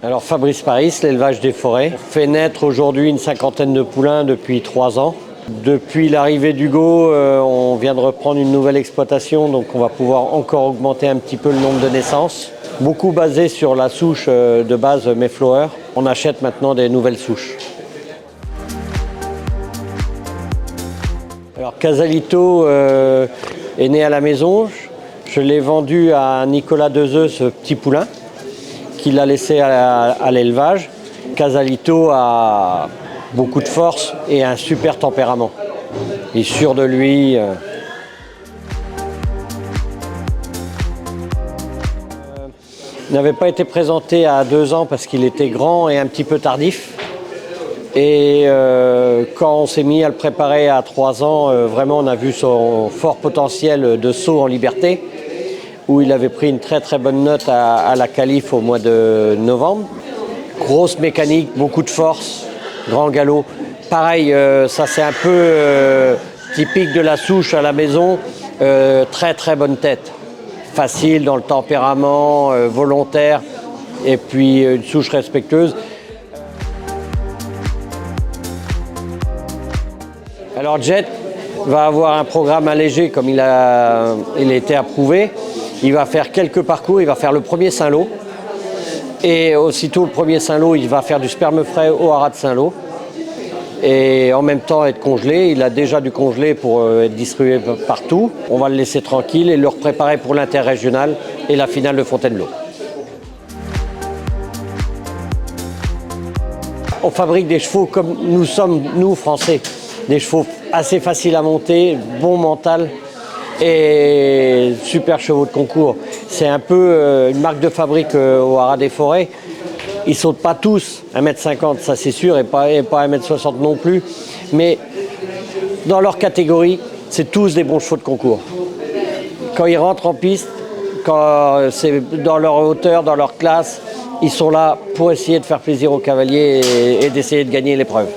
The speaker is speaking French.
Alors Fabrice Paris, l'élevage des forêts, fait naître aujourd'hui une cinquantaine de poulains depuis 3 ans. Depuis l'arrivée d'Hugo, on vient de reprendre une nouvelle exploitation, donc on va pouvoir encore augmenter un petit peu le nombre de naissances. Beaucoup basé sur la souche de base Mayflower. On achète maintenant des nouvelles souches. Alors Casalito est né à la maison. Je l'ai vendu à Nicolas Dezeux, ce petit poulain, qu'il a laissé à l'élevage. Casalito a beaucoup de force et un super tempérament. Il est sûr de lui. Il n'avait pas été présenté à 2 ans parce qu'il était grand et un petit peu tardif. Et quand on s'est mis à le préparer à 3 ans, vraiment on a vu son fort potentiel de saut en liberté, où il avait pris une très très bonne note à la qualif au mois de novembre. Grosse mécanique, beaucoup de force, grand galop. Pareil, ça c'est un peu typique de la souche à la maison, très très bonne tête. Facile dans le tempérament, volontaire, et puis une souche respectueuse. Alors Jet va avoir un programme allégé comme il a été approuvé. Il va faire quelques parcours, il va faire le premier Saint-Lô. Et aussitôt le premier Saint-Lô, il va faire du sperme frais au haras de Saint-Lô. Et en même temps être congelé. Il a déjà du congelé pour être distribué partout. On va le laisser tranquille et le préparer pour l'interrégional et la finale de Fontainebleau. On fabrique des chevaux comme nous sommes, nous, Français. Des chevaux assez faciles à monter, bon mental et super chevaux de concours. C'est un peu une marque de fabrique au haras des forêts. Ils ne sautent pas tous 1m50, ça c'est sûr, et pas 1m60 non plus. Mais dans leur catégorie, c'est tous des bons chevaux de concours. Quand ils rentrent en piste, quand c'est dans leur hauteur, dans leur classe, ils sont là pour essayer de faire plaisir aux cavaliers et d'essayer de gagner l'épreuve.